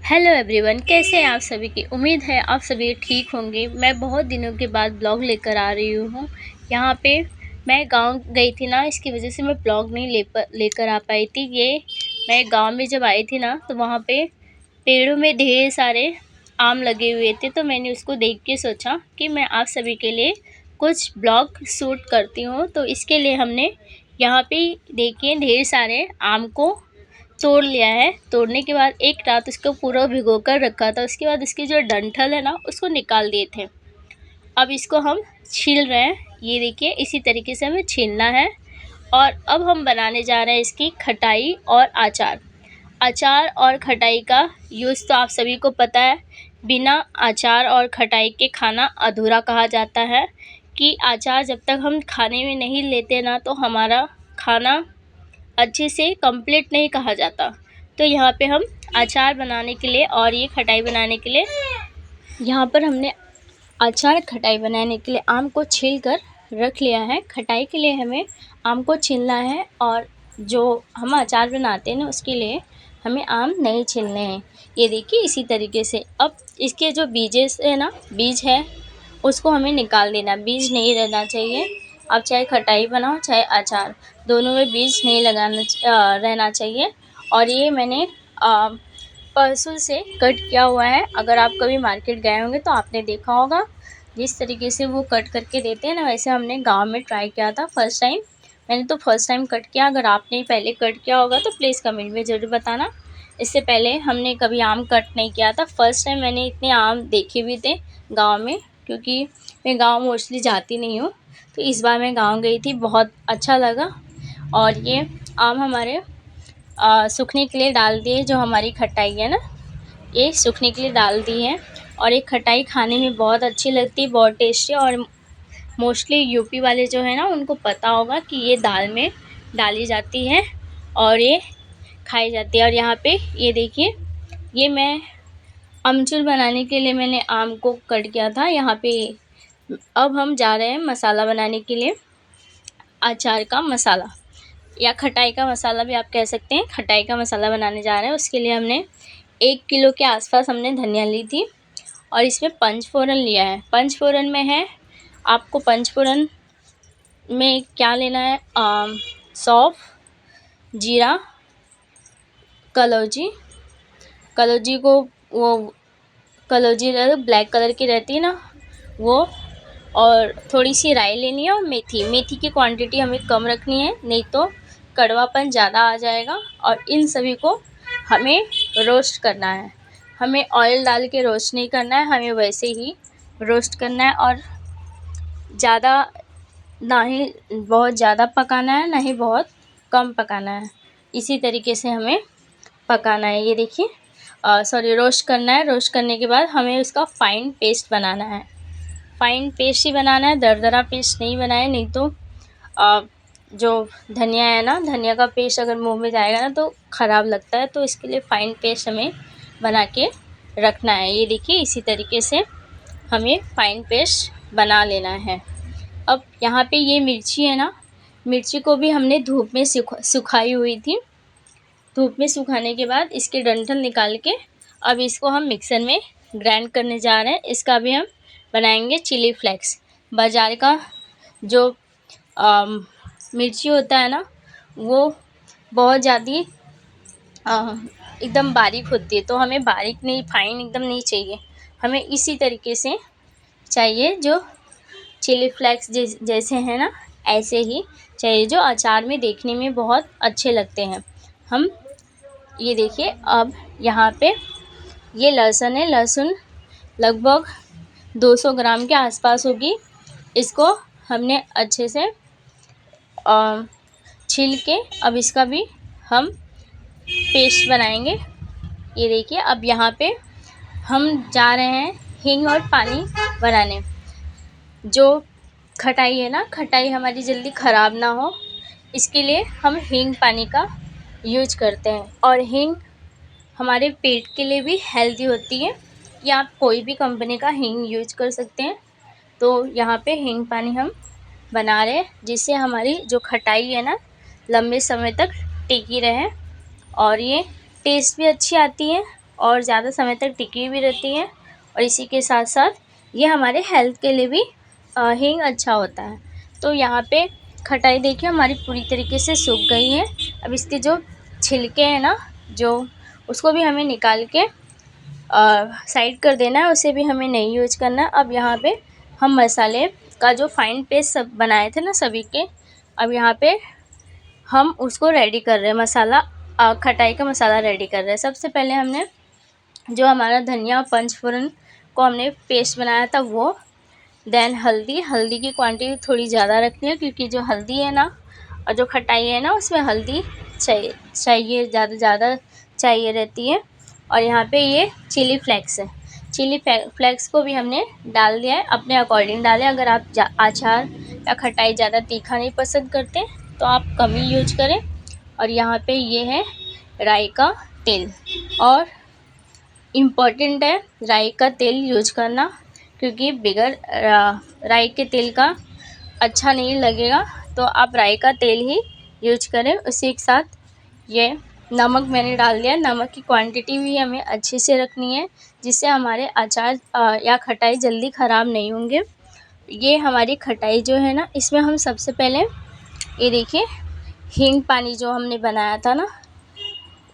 Hello everyone, कैसे हैं आप सभी की। उम्मीद है आप सभी ठीक होंगे। मैं बहुत दिनों के बाद ब्लॉग लेकर आ रही हूँ। यहाँ पे मैं गांव गई थी ना, इसकी वजह से मैं ब्लॉग नहीं लेकर आ पाई थी। ये मैं गांव में जब आई थी ना, तो वहाँ पे पेड़ों में ढेर सारे आम लगे हुए थे। तो मैंने उसको देख के सोचा कि मैं आप सभी के लिए कुछ ब्लॉग शूट करती हूँ। तो इसके लिए हमने यहाँ पे देखिए ढेर सारे आम को तोड़ लिया है। तोड़ने के बाद एक रात उसको पूरा भिगो कर रखा था। उसके बाद इसकी जो डंठल है ना, उसको निकाल दिए थे। अब इसको हम छील रहे हैं। ये देखिए इसी तरीके से हमें छीलना है। और अब हम बनाने जा रहे हैं इसकी खटाई और अचार। अचार और खटाई का यूज़ तो आप सभी को पता है। बिना अचार और खटाई के खाना अधूरा कहा जाता है। कि अचार जब तक हम खाने में नहीं लेते ना, तो हमारा खाना अच्छे से कंप्लीट नहीं कहा जाता। तो यहाँ पे हम अचार बनाने के लिए और ये खटाई बनाने के लिए यहाँ पर हमने अचार खटाई बनाने के लिए आम को छील कर रख लिया है। खटाई के लिए हमें आम को छीलना है, और जो हम अचार बनाते हैं ना, उसके लिए हमें आम नहीं छीलने हैं। ये देखिए इसी तरीके से। अब इसके जो बीजेस है ना, बीज है, उसको हमें निकाल देना। बीज नहीं रहना चाहिए। आप चाहे खटाई बनाओ चाहे अचार, दोनों में बीज नहीं रहना चाहिए। और ये मैंने परसों से कट किया हुआ है। अगर आप कभी मार्केट गए होंगे तो आपने देखा होगा, जिस तरीके से वो कट करके देते हैं ना, वैसे हमने गांव में ट्राई किया था फर्स्ट टाइम। मैंने तो फर्स्ट टाइम कट किया। अगर आपने पहले कट किया होगा तो प्लीज़ कमेंट में ज़रूर बताना। इससे पहले हमने कभी आम कट नहीं किया था। फर्स्ट टाइम मैंने इतने आम देखे भी थे गाँव में, क्योंकि मैं गाँव मोस्टली जाती नहीं हूँ। तो इस बार मैं गाँव गई थी, बहुत अच्छा लगा। और ये आम हमारे सूखने के लिए डाल दिए। जो हमारी खटाई है ना, ये सूखने के लिए डाल दी है। और ये खटाई खाने में बहुत अच्छी लगती है, बहुत टेस्टी। और मोस्टली यूपी वाले जो है ना, उनको पता होगा कि ये दाल में डाली जाती है और ये खाई जाती है। और यहाँ पे ये देखिए, ये मैं अमचूर बनाने के लिए मैंने आम को कट किया था। यहाँ पे अब हम जा रहे हैं मसाला बनाने के लिए। अचार का मसाला या खटाई का मसाला भी आप कह सकते हैं। खटाई का मसाला बनाने जा रहे हैं। उसके लिए हमने 1 किलो के आसपास हमने धनिया ली थी, और इसमें पंचफोरन लिया है। पंचफोरन में है, आपको पंचफोरन में क्या लेना है, सौंफ, जीरा, कलौजी। कलौजी को वो कलौजी ब्लैक कलर की रहती है ना, वो। और थोड़ी सी राई लेनी है, और मेथी। मेथी की क्वांटिटी हमें कम रखनी है, नहीं तो कड़वापन ज़्यादा आ जाएगा। और इन सभी को हमें रोस्ट करना है। हमें ऑयल डाल के रोस्ट नहीं करना है, हमें वैसे ही रोस्ट करना है। और ज़्यादा ना ही बहुत ज़्यादा पकाना है, ना ही बहुत कम पकाना है। इसी तरीके से हमें पकाना है। ये देखिए, रोस्ट करना है। रोस्ट करने के बाद हमें उसका फ़ाइन पेस्ट बनाना है। फ़ाइन पेस्ट ही बनाना है, दरदरा पेस्ट नहीं बनाए। नहीं तो जो धनिया है ना, धनिया का पेस्ट अगर मुंह में जाएगा ना, तो ख़राब लगता है। तो इसके लिए फ़ाइन पेस्ट हमें बना के रखना है। ये देखिए इसी तरीके से हमें फ़ाइन पेस्ट बना लेना है। अब यहाँ पे ये मिर्ची है ना, मिर्ची को भी हमने धूप में सुखाई हुई थी। धूप में सुखाने के बाद इसके डंठल निकाल के अब इसको हम मिक्सर में ग्राइंड करने जा रहे हैं। इसका भी हम बनाएंगे चिली फ्लेक्स। बाज़ार का जो मिर्ची होता है ना, वो बहुत ज़्यादा एकदम बारीक होती है। तो हमें बारीक नहीं, फाइन एकदम नहीं चाहिए। हमें इसी तरीके से चाहिए, जो चिली फ्लेक्स जैसे हैं ना, ऐसे ही चाहिए, जो अचार में देखने में बहुत अच्छे लगते हैं। हम ये देखिए, अब यहाँ पे ये लहसुन है। लहसुन लगभग 200 ग्राम के आसपास होगी। इसको हमने अच्छे से छील के अब इसका भी हम पेस्ट बनाएंगे। ये देखिए, अब यहाँ पे हम जा रहे हैं हींग और पानी बनाने। जो खटाई है ना, खटाई हमारी जल्दी ख़राब ना हो, इसके लिए हम हींग पानी का यूज करते हैं। और हींग हमारे पेट के लिए भी हेल्दी होती है। या आप कोई भी कंपनी का हींग यूज कर सकते हैं। तो यहाँ पे हींग पानी हम बना रहे हैं, जिससे हमारी जो खटाई है ना, लंबे समय तक टिकी रहे, और ये टेस्ट भी अच्छी आती है। और ज़्यादा समय तक टिकी भी रहती हैं। और इसी के साथ साथ ये हमारे हेल्थ के लिए भी हींग अच्छा होता है। तो यहाँ पे खटाई देखिए हमारी पूरी तरीके से सूख गई है। अब इसके जो छिलके हैं ना, जो उसको भी हमें निकाल के साइड कर देना है, उसे भी हमें नहीं यूज करना है। अब यहाँ पे हम मसाले का जो फाइन पेस्ट सब बनाए थे ना सभी के, अब यहाँ पे हम उसको रेडी कर रहे हैं। मसाला खटाई का मसाला रेडी कर रहे हैं। सबसे पहले हमने जो हमारा धनिया पंचफोरन को हमने पेस्ट बनाया था वो, देन हल्दी की क्वांटिटी थोड़ी ज़्यादा रखनी है, क्योंकि जो हल्दी है ना और जो खटाई है ना उसमें हल्दी चाहिए ज़्यादा चाहिए रहती है। और यहाँ पे ये चिली फ्लेक्स है, चिली फ्लेक्स को भी हमने डाल दिया है, अपने अकॉर्डिंग डालें। अगर आप अचार या खटाई ज़्यादा तीखा नहीं पसंद करते तो आप कम ही यूज करें। और यहाँ पे ये है राई का तेल, और इम्पॉर्टेंट है राई का तेल यूज करना, क्योंकि बगैर राई के तेल का अच्छा नहीं लगेगा। तो आप राई का तेल ही यूज करें। उसी के साथ ये नमक मैंने डाल दिया। नमक की क्वांटिटी भी हमें अच्छे से रखनी है, जिससे हमारे अचार या खटाई जल्दी ख़राब नहीं होंगे। ये हमारी खटाई जो है ना, इसमें हम सबसे पहले ये देखिए हींग पानी जो हमने बनाया था ना,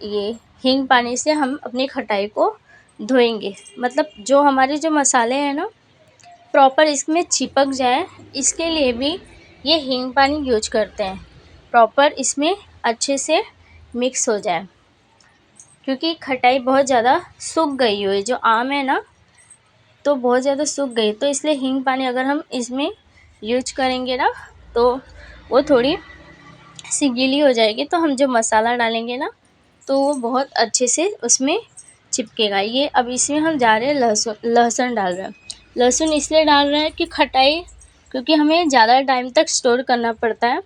ये हींग पानी से हम अपनी खटाई को धोएंगे। मतलब जो हमारे जो मसाले हैं ना प्रॉपर इसमें चिपक जाए, इसके लिए भी ये हींग पानी यूज करते हैं, प्रॉपर इसमें अच्छे से मिक्स हो जाए। क्योंकि खटाई बहुत ज़्यादा सूख गई हुई, जो आम है ना तो बहुत ज़्यादा सूख गई, तो इसलिए हींग पानी अगर हम इसमें यूज करेंगे ना तो वो थोड़ी सी गीली हो जाएगी। तो हम जो मसाला डालेंगे ना तो वो बहुत अच्छे से उसमें चिपकेगा। ये अब इसमें हम जा रहे हैं लहसुन डाल रहे हैं। लहसुन इसलिए डाल रहे हैं कि खटाई, क्योंकि हमें ज़्यादा टाइम तक स्टोर करना पड़ता है,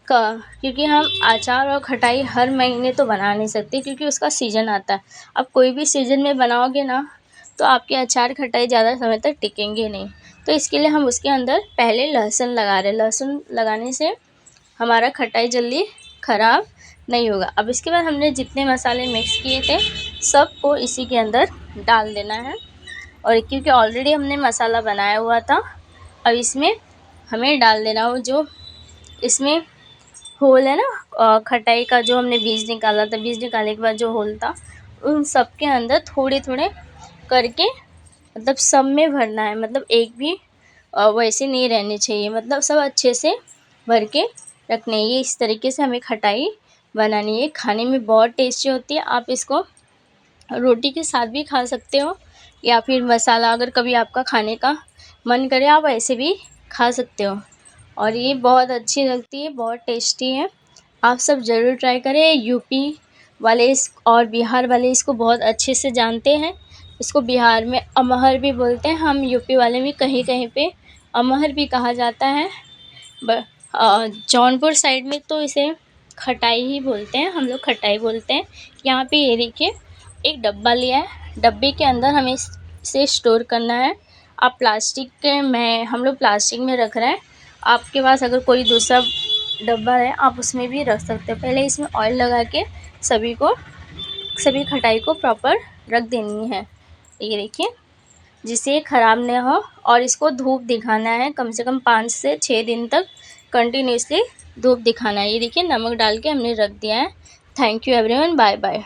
क्योंकि हम अचार और खटाई हर महीने तो बना नहीं सकते, क्योंकि उसका सीज़न आता है। अब कोई भी सीज़न में बनाओगे ना तो आपके अचार खटाई ज़्यादा समय तक टिकेंगे नहीं। तो इसके लिए हम उसके अंदर पहले लहसुन लगा रहे हैं। लहसुन लगाने से हमारा खटाई जल्दी ख़राब नहीं होगा। अब इसके बाद हमने जितने मसाले मिक्स किए थे सबको इसी के अंदर डाल देना है। और क्योंकि ऑलरेडी हमने मसाला बनाया हुआ था, अब इसमें हमें डाल देना हो जो इसमें होल है ना, खटाई का जो हमने बीज निकाला था, बीज निकालने के बाद जो होल था उन सब के अंदर थोड़े थोड़े करके मतलब सब में भरना है। मतलब एक भी वैसे नहीं रहने चाहिए, मतलब सब अच्छे से भर के रखने हैं। ये इस तरीके से हमें खटाई बनानी है। खाने में बहुत टेस्टी होती है। आप इसको रोटी के साथ भी खा सकते हो, या फिर मसाला अगर कभी आपका खाने का मन करे आप ऐसे भी खा सकते हो। और ये बहुत अच्छी लगती है, बहुत टेस्टी है। आप सब ज़रूर ट्राई करें। यूपी वाले और बिहार वाले इसको बहुत अच्छे से जानते हैं। इसको बिहार में अमहर भी बोलते हैं, हम यूपी वाले में कहीं कहीं पे अमहर भी कहा जाता है। जौनपुर साइड में तो इसे खटाई ही बोलते हैं, हम लोग खटाई बोलते हैं। यहाँ पे ये देखिए एक डब्बा लिया है, डब्बे के अंदर हमें इसे स्टोर करना है। आप हम लोग प्लास्टिक में रख रहे हैं। आपके पास अगर कोई दूसरा डब्बा है आप उसमें भी रख सकते हो। पहले इसमें ऑयल लगा के सभी खटाई को प्रॉपर रख देनी है, ये देखिए, जिससे ख़राब न हो। और इसको धूप दिखाना है कम से कम 5 से 6 दिन तक कंटिन्यूसली धूप दिखाना है। ये देखिए नमक डाल के हमने रख दिया है। Thank you everyone, bye bye.